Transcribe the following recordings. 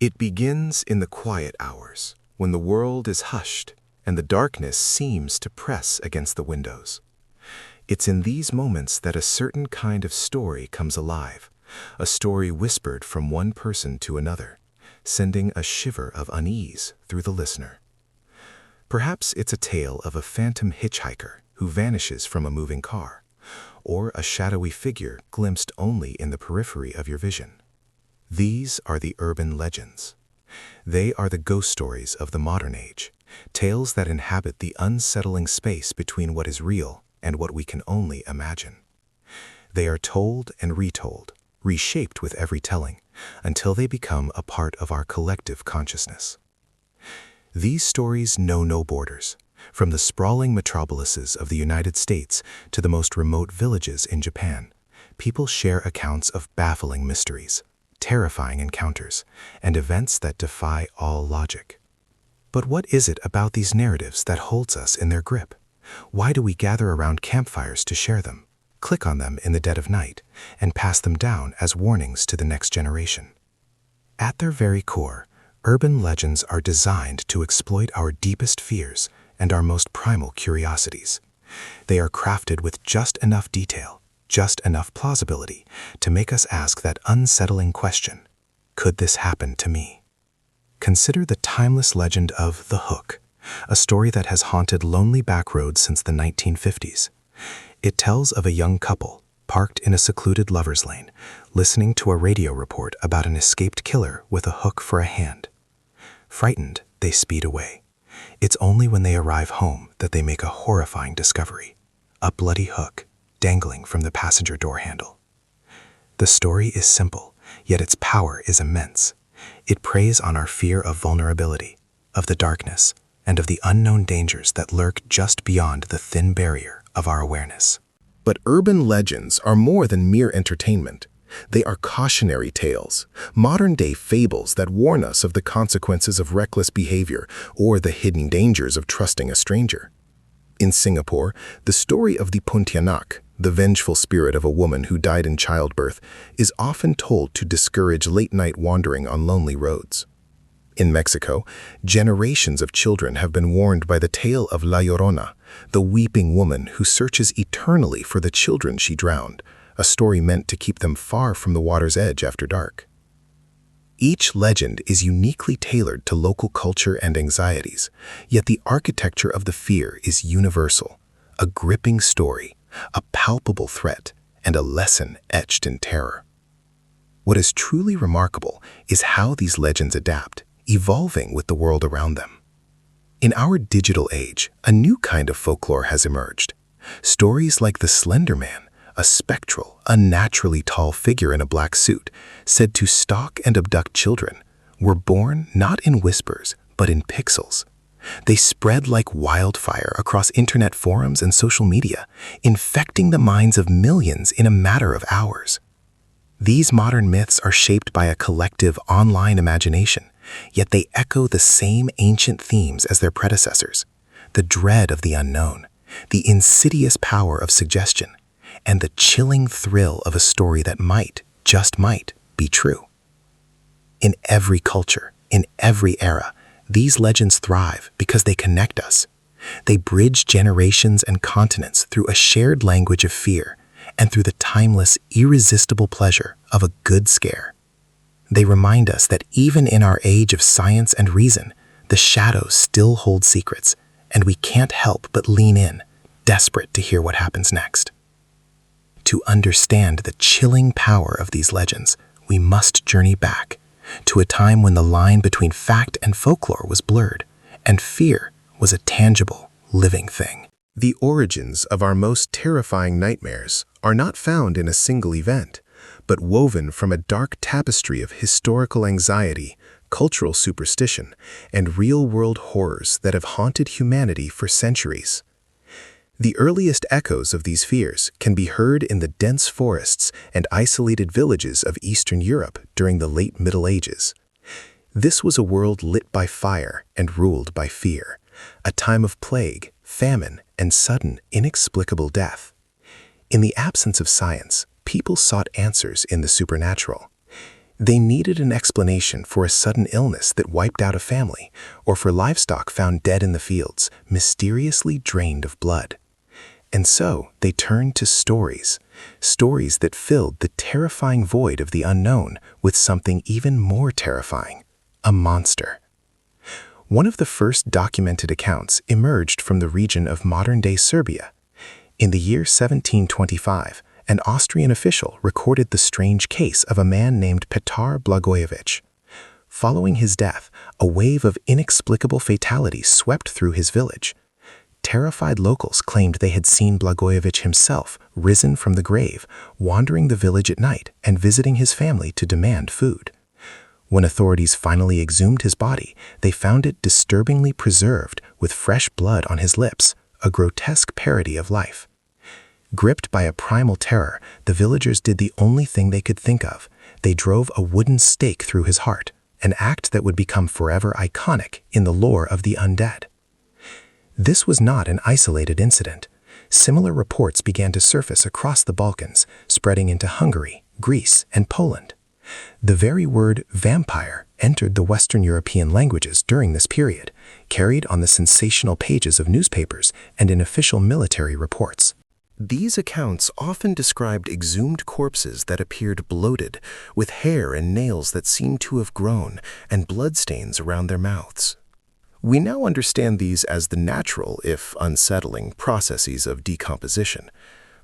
It begins in the quiet hours, when the world is hushed and the darkness seems to press against the windows. It's in these moments that a certain kind of story comes alive, a story whispered from one person to another, sending a shiver of unease through the listener. Perhaps it's a tale of a phantom hitchhiker who vanishes from a moving car, or a shadowy figure glimpsed only in the periphery of your vision. These are the urban legends. They are the ghost stories of the modern age, tales that inhabit the unsettling space between what is real and what we can only imagine. They are told and retold, reshaped with every telling, until they become a part of our collective consciousness. These stories know no borders, from the sprawling metropolises of the United States to the most remote villages in Japan. People share accounts of baffling mysteries, terrifying encounters, and events that defy all logic. But what is it about these narratives that holds us in their grip? Why do we gather around campfires to share them, click on them in the dead of night, and pass them down as warnings to the next generation? At their very core, urban legends are designed to exploit our deepest fears and our most primal curiosities. They are crafted with just enough detail, just enough plausibility to make us ask that unsettling question, could this happen to me? Consider the timeless legend of The Hook, a story that has haunted lonely back roads since the 1950s. It tells of a young couple, parked in a secluded lover's lane, listening to a radio report about an escaped killer with a hook for a hand. Frightened, they speed away. It's only when they arrive home that they make a horrifying discovery: a bloody hook dangling from the passenger door handle. The story is simple, yet its power is immense. It preys on our fear of vulnerability, of the darkness, and of the unknown dangers that lurk just beyond the thin barrier of our awareness. But urban legends are more than mere entertainment. They are cautionary tales, modern-day fables that warn us of the consequences of reckless behavior or the hidden dangers of trusting a stranger. In Singapore, the story of the Pontianak, the vengeful spirit of a woman who died in childbirth, is often told to discourage late-night wandering on lonely roads. In Mexico, generations of children have been warned by the tale of La Llorona, the weeping woman who searches eternally for the children she drowned, a story meant to keep them far from the water's edge after dark. Each legend is uniquely tailored to local culture and anxieties, yet the architecture of the fear is universal: a gripping story, a palpable threat, and a lesson etched in terror. What is truly remarkable is how these legends adapt, evolving with the world around them. In our digital age, a new kind of folklore has emerged. Stories like the Slender Man, a spectral, unnaturally tall figure in a black suit, said to stalk and abduct children, were born not in whispers, but in pixels. They spread like wildfire across internet forums and social media, infecting the minds of millions in a matter of hours. These modern myths are shaped by a collective online imagination, yet they echo the same ancient themes as their predecessors: the dread of the unknown, the insidious power of suggestion, and the chilling thrill of a story that might, just might, be true. In every culture, in every era, these legends thrive because they connect us. They bridge generations and continents through a shared language of fear and through the timeless, irresistible pleasure of a good scare. They remind us that even in our age of science and reason, the shadows still hold secrets, and we can't help but lean in, desperate to hear what happens next. To understand the chilling power of these legends, we must journey back to a time when the line between fact and folklore was blurred, and fear was a tangible, living thing. The origins of our most terrifying nightmares are not found in a single event, but woven from a dark tapestry of historical anxiety, cultural superstition, and real-world horrors that have haunted humanity for centuries. The earliest echoes of these fears can be heard in the dense forests and isolated villages of Eastern Europe during the late Middle Ages. This was a world lit by fire and ruled by fear, a time of plague, famine, and sudden, inexplicable death. In the absence of science, people sought answers in the supernatural. They needed an explanation for a sudden illness that wiped out a family, or for livestock found dead in the fields, mysteriously drained of blood. And so they turned to stories that filled the terrifying void of the unknown with something even more terrifying: a monster. One of the first documented accounts emerged from the region of modern-day Serbia. In the year 1725, an Austrian official recorded the strange case of a man named Petar Blagojević. Following his death, a wave of inexplicable fatalities swept through his village. Terrified locals claimed they had seen Blagojević himself, risen from the grave, wandering the village at night and visiting his family to demand food. When authorities finally exhumed his body, they found it disturbingly preserved with fresh blood on his lips, a grotesque parody of life. Gripped by a primal terror, the villagers did the only thing they could think of. They drove a wooden stake through his heart, an act that would become forever iconic in the lore of the undead. This was not an isolated incident. Similar reports began to surface across the Balkans, spreading into Hungary, Greece, and Poland. The very word vampire entered the Western European languages during this period, carried on the sensational pages of newspapers and in official military reports. These accounts often described exhumed corpses that appeared bloated, with hair and nails that seemed to have grown, and bloodstains around their mouths. We now understand these as the natural, if unsettling, processes of decomposition.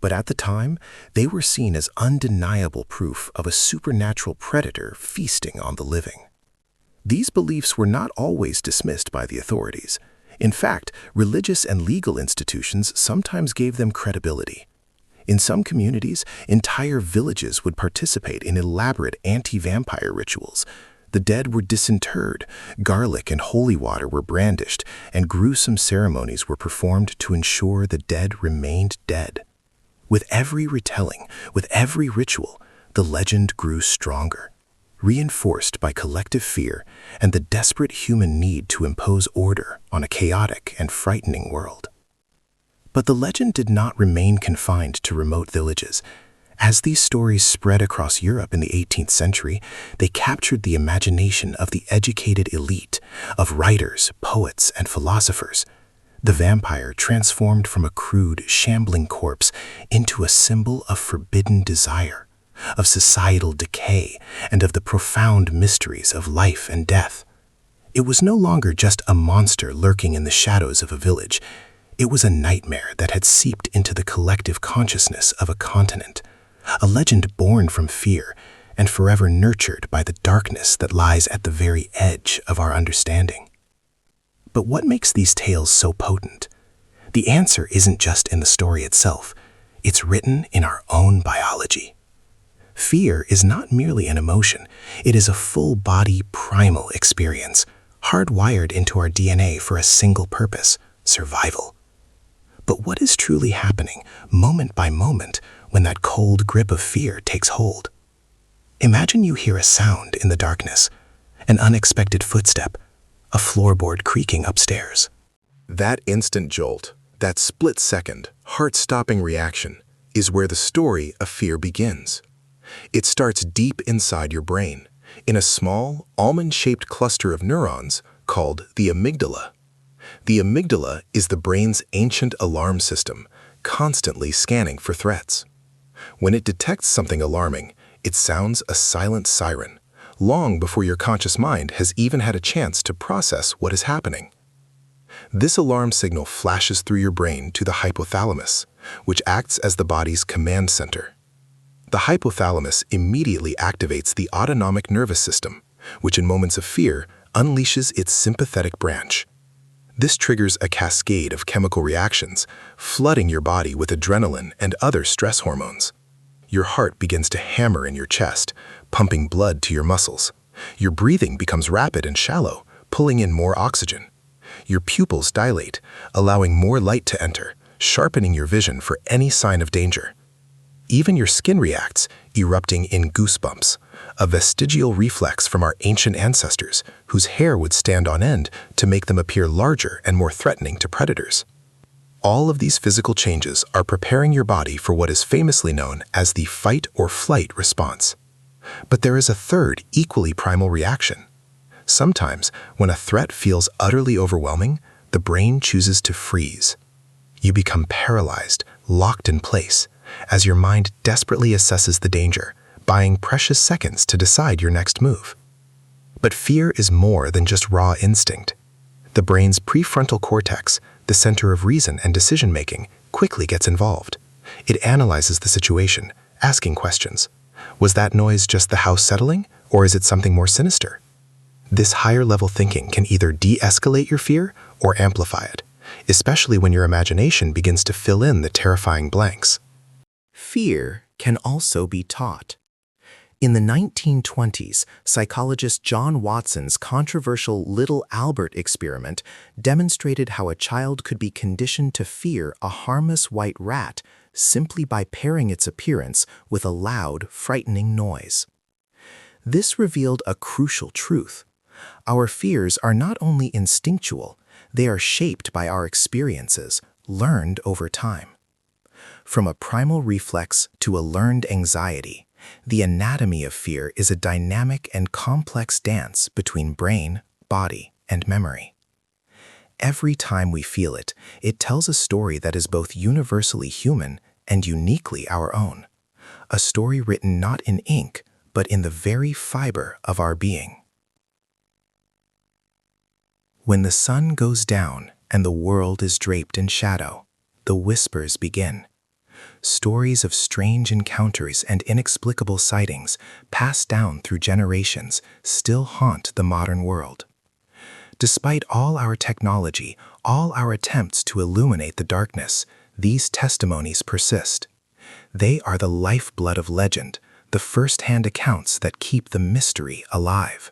But at the time, they were seen as undeniable proof of a supernatural predator feasting on the living. These beliefs were not always dismissed by the authorities. In fact, religious and legal institutions sometimes gave them credibility. In some communities, entire villages would participate in elaborate anti-vampire rituals. The dead were disinterred, garlic and holy water were brandished, and gruesome ceremonies were performed to ensure the dead remained dead. With every retelling, with every ritual, the legend grew stronger, reinforced by collective fear and the desperate human need to impose order on a chaotic and frightening world. But the legend did not remain confined to remote villages. As these stories spread across Europe in the 18th century, they captured the imagination of the educated elite, of writers, poets, and philosophers. The vampire transformed from a crude, shambling corpse into a symbol of forbidden desire, of societal decay, and of the profound mysteries of life and death. It was no longer just a monster lurking in the shadows of a village. It was a nightmare that had seeped into the collective consciousness of a continent, a legend born from fear and forever nurtured by the darkness that lies at the very edge of our understanding. But what makes these tales so potent? The answer isn't just in the story itself. It's written in our own biology. Fear is not merely an emotion. It is a full-body primal experience, hardwired into our DNA for a single purpose: survival. But what is truly happening, moment by moment, when that cold grip of fear takes hold? Imagine you hear a sound in the darkness, an unexpected footstep, a floorboard creaking upstairs. That instant jolt, that split-second, heart-stopping reaction, is where the story of fear begins. It starts deep inside your brain, in a small, almond-shaped cluster of neurons called the amygdala. The amygdala is the brain's ancient alarm system, constantly scanning for threats. When it detects something alarming, it sounds a silent siren, long before your conscious mind has even had a chance to process what is happening. This alarm signal flashes through your brain to the hypothalamus, which acts as the body's command center. The hypothalamus immediately activates the autonomic nervous system, which in moments of fear unleashes its sympathetic branch. This triggers a cascade of chemical reactions, flooding your body with adrenaline and other stress hormones. Your heart begins to hammer in your chest, pumping blood to your muscles. Your breathing becomes rapid and shallow, pulling in more oxygen. Your pupils dilate, allowing more light to enter, sharpening your vision for any sign of danger. Even your skin reacts, erupting in goosebumps, a vestigial reflex from our ancient ancestors whose hair would stand on end to make them appear larger and more threatening to predators. All of these physical changes are preparing your body for what is famously known as the fight or flight response. But there is a third, equally primal reaction. Sometimes, when a threat feels utterly overwhelming, the brain chooses to freeze. You become paralyzed, locked in place, as your mind desperately assesses the danger, buying precious seconds to decide your next move. But fear is more than just raw instinct. The brain's prefrontal cortex, the center of reason and decision-making, quickly gets involved. It analyzes the situation, asking questions. Was that noise just the house settling, or is it something more sinister? This higher-level thinking can either de-escalate your fear or amplify it, especially when your imagination begins to fill in the terrifying blanks. Fear can also be taught. In the 1920s, psychologist John Watson's controversial Little Albert experiment demonstrated how a child could be conditioned to fear a harmless white rat simply by pairing its appearance with a loud, frightening noise. This revealed a crucial truth. Our fears are not only instinctual, they are shaped by our experiences, learned over time. From a primal reflex to a learned anxiety, the anatomy of fear is a dynamic and complex dance between brain, body, and memory. Every time we feel it, it tells a story that is both universally human and uniquely our own. A story written not in ink, but in the very fiber of our being. When the sun goes down and the world is draped in shadow, the whispers begin. Stories of strange encounters and inexplicable sightings passed down through generations still haunt the modern world. Despite all our technology, all our attempts to illuminate the darkness, these testimonies persist. They are the lifeblood of legend, the first-hand accounts that keep the mystery alive.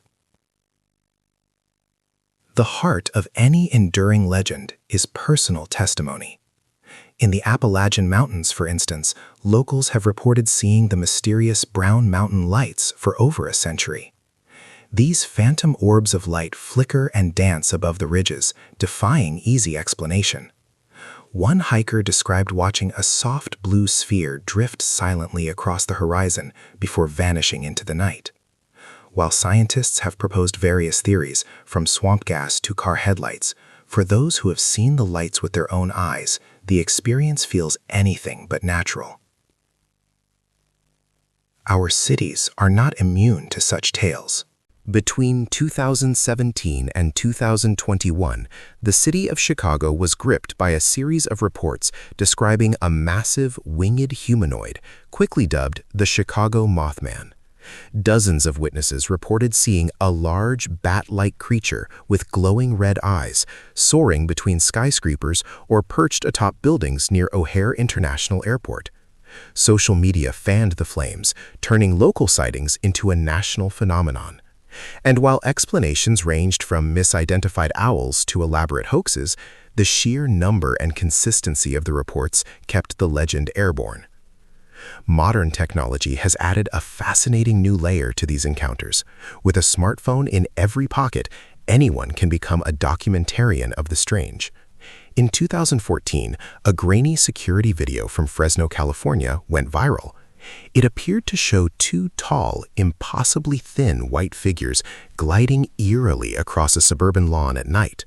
The heart of any enduring legend is personal testimony. In the Appalachian Mountains, for instance, locals have reported seeing the mysterious brown mountain lights for over a century. These phantom orbs of light flicker and dance above the ridges, defying easy explanation. One hiker described watching a soft blue sphere drift silently across the horizon before vanishing into the night. While scientists have proposed various theories, from swamp gas to car headlights, for those who have seen the lights with their own eyes, the experience feels anything but natural. Our cities are not immune to such tales. Between 2017 and 2021, the city of Chicago was gripped by a series of reports describing a massive winged humanoid, quickly dubbed the Chicago Mothman. Dozens of witnesses reported seeing a large bat-like creature with glowing red eyes, soaring between skyscrapers or perched atop buildings near O'Hare International Airport. Social media fanned the flames, turning local sightings into a national phenomenon. And while explanations ranged from misidentified owls to elaborate hoaxes, the sheer number and consistency of the reports kept the legend airborne. Modern technology has added a fascinating new layer to these encounters. With a smartphone in every pocket, anyone can become a documentarian of the strange. In 2014, a grainy security video from Fresno, California went viral. It appeared to show two tall, impossibly thin white figures gliding eerily across a suburban lawn at night.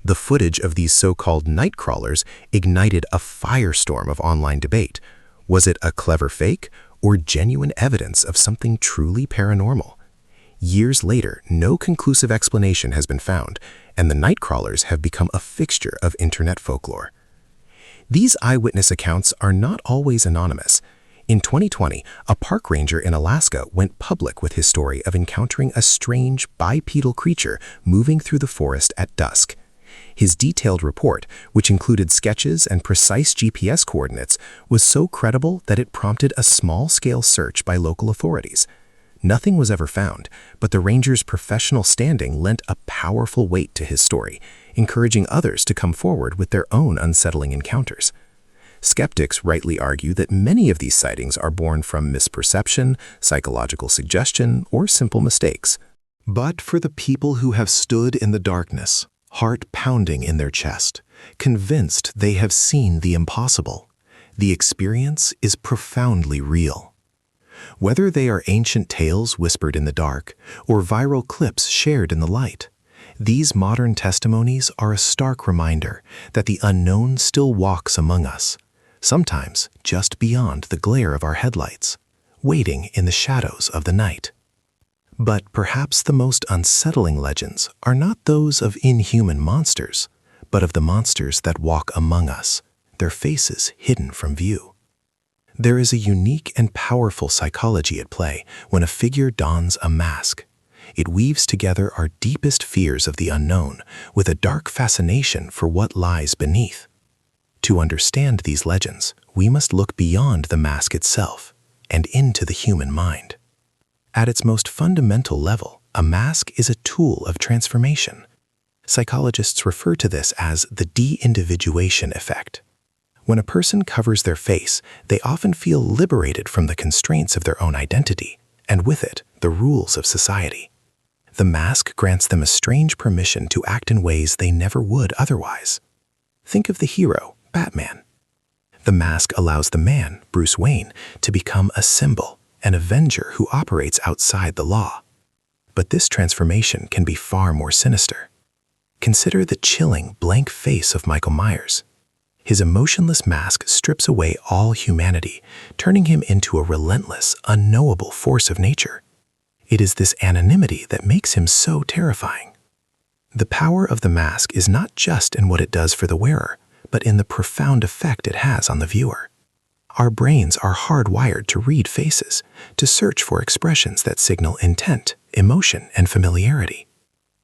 The footage of these so-called night crawlers ignited a firestorm of online debate. Was it a clever fake or genuine evidence of something truly paranormal? Years later, no conclusive explanation has been found, and the night crawlers have become a fixture of internet folklore. These eyewitness accounts are not always anonymous. In 2020, a park ranger in Alaska went public with his story of encountering a strange bipedal creature moving through the forest at dusk. His detailed report, which included sketches and precise GPS coordinates, was so credible that it prompted a small-scale search by local authorities. Nothing was ever found, but the ranger's professional standing lent a powerful weight to his story, encouraging others to come forward with their own unsettling encounters. Skeptics rightly argue that many of these sightings are born from misperception, psychological suggestion, or simple mistakes. But for the people who have stood in the darkness, heart pounding in their chest, convinced they have seen the impossible, the experience is profoundly real. Whether they are ancient tales whispered in the dark or viral clips shared in the light, these modern testimonies are a stark reminder that the unknown still walks among us, sometimes just beyond the glare of our headlights, waiting in the shadows of the night. But perhaps the most unsettling legends are not those of inhuman monsters, but of the monsters that walk among us, their faces hidden from view. There is a unique and powerful psychology at play when a figure dons a mask. It weaves together our deepest fears of the unknown with a dark fascination for what lies beneath. To understand these legends, we must look beyond the mask itself and into the human mind. At its most fundamental level, a mask is a tool of transformation. Psychologists refer to this as the de-individuation effect. When a person covers their face, they often feel liberated from the constraints of their own identity, and with it, the rules of society. The mask grants them a strange permission to act in ways they never would otherwise. Think of the hero, Batman. The mask allows the man, Bruce Wayne, to become a symbol, an avenger who operates outside the law. But this transformation can be far more sinister. Consider the chilling, blank face of Michael Myers. His emotionless mask strips away all humanity, turning him into a relentless, unknowable force of nature. It is this anonymity that makes him so terrifying. The power of the mask is not just in what it does for the wearer, but in the profound effect it has on the viewer. Our brains are hardwired to read faces, to search for expressions that signal intent, emotion, and familiarity.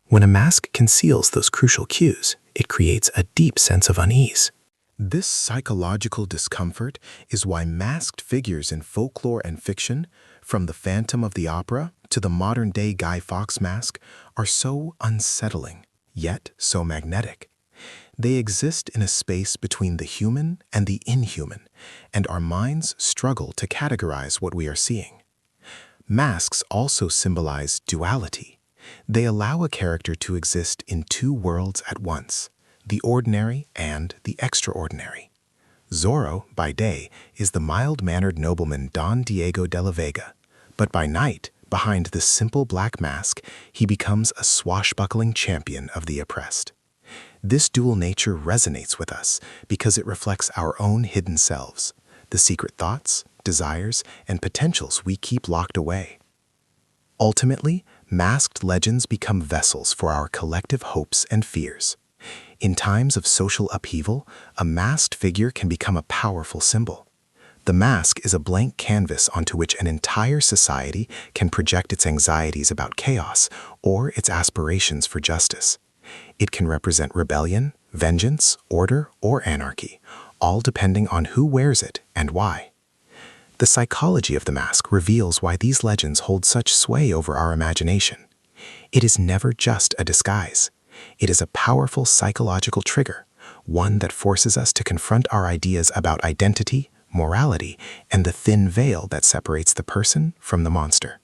When a mask conceals those crucial cues, it creates a deep sense of unease. This psychological discomfort is why masked figures in folklore and fiction, from the Phantom of the Opera to the modern-day Guy Fawkes mask, are so unsettling, yet so magnetic. They exist in a space between the human and the inhuman, and our minds struggle to categorize what we are seeing. Masks also symbolize duality. They allow a character to exist in two worlds at once, the ordinary and the extraordinary. Zorro, by day, is the mild-mannered nobleman Don Diego de la Vega, but by night, behind the simple black mask, he becomes a swashbuckling champion of the oppressed. This dual nature resonates with us because it reflects our own hidden selves, the secret thoughts, desires, and potentials we keep locked away. Ultimately, masked legends become vessels for our collective hopes and fears. In times of social upheaval, a masked figure can become a powerful symbol. The mask is a blank canvas onto which an entire society can project its anxieties about chaos or its aspirations for justice. It can represent rebellion, vengeance, order, or anarchy, all depending on who wears it and why. The psychology of the mask reveals why these legends hold such sway over our imagination. It is never just a disguise. It is a powerful psychological trigger, one that forces us to confront our ideas about identity, morality, and the thin veil that separates the person from the monster.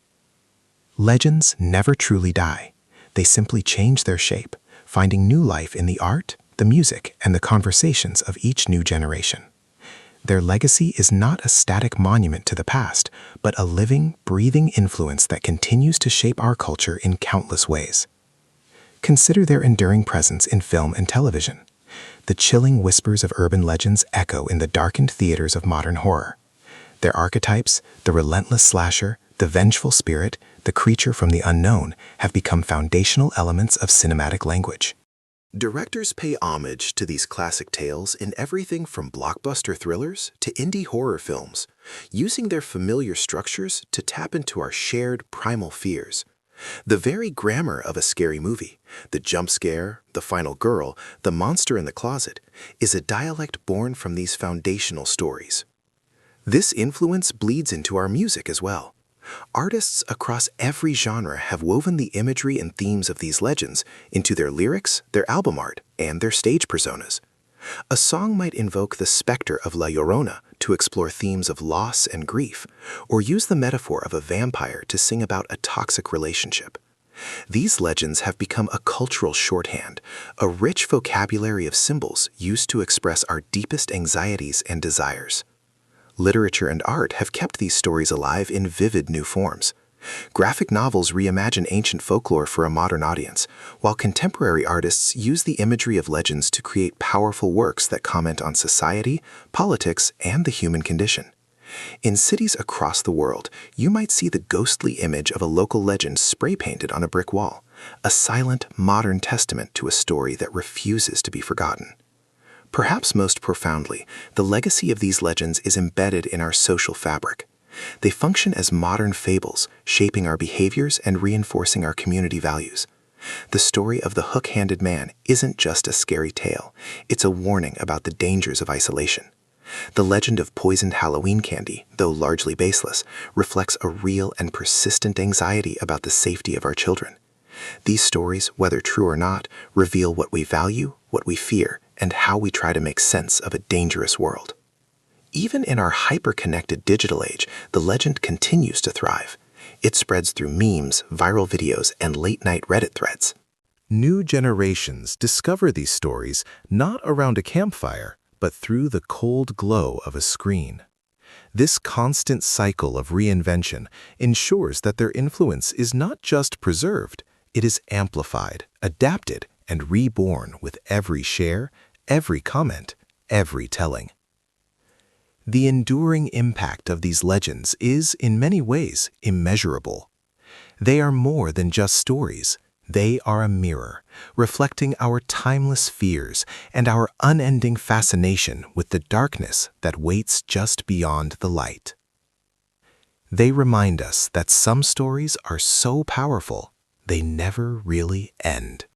Legends never truly die. They simply change their shape, finding new life in the art, the music, and the conversations of each new generation. Their legacy is not a static monument to the past, but a living, breathing influence that continues to shape our culture in countless ways. Consider their enduring presence in film and television. The chilling whispers of urban legends echo in the darkened theaters of modern horror. Their archetypes, the relentless slasher, the vengeful spirit, the creature from the unknown, have become foundational elements of cinematic language. Directors pay homage to these classic tales in everything from blockbuster thrillers to indie horror films, using their familiar structures to tap into our shared primal fears. The very grammar of a scary movie, the jump scare, the final girl, the monster in the closet, is a dialect born from these foundational stories. This influence bleeds into our music as well. Artists across every genre have woven the imagery and themes of these legends into their lyrics, their album art, and their stage personas. A song might invoke the specter of La Llorona to explore themes of loss and grief, or use the metaphor of a vampire to sing about a toxic relationship. These legends have become a cultural shorthand, a rich vocabulary of symbols used to express our deepest anxieties and desires. Literature and art have kept these stories alive in vivid new forms. Graphic novels reimagine ancient folklore for a modern audience, while contemporary artists use the imagery of legends to create powerful works that comment on society, politics, and the human condition. In cities across the world, you might see the ghostly image of a local legend spray-painted on a brick wall, a silent, modern testament to a story that refuses to be forgotten. Perhaps most profoundly, the legacy of these legends is embedded in our social fabric. They function as modern fables, shaping our behaviors and reinforcing our community values. The story of the hook-handed man isn't just a scary tale, it's a warning about the dangers of isolation. The legend of poisoned Halloween candy, though largely baseless, reflects a real and persistent anxiety about the safety of our children. These stories, whether true or not, reveal what we value, what we fear, and how we try to make sense of a dangerous world. Even in our hyper-connected digital age, the legend continues to thrive. It spreads through memes, viral videos, and late-night Reddit threads. New generations discover these stories not around a campfire, but through the cold glow of a screen. This constant cycle of reinvention ensures that their influence is not just preserved, it is amplified, adapted, and reborn with every share, every comment, every telling. The enduring impact of these legends is, in many ways, immeasurable. They are more than just stories. They are a mirror, reflecting our timeless fears and our unending fascination with the darkness that waits just beyond the light. They remind us that some stories are so powerful, they never really end.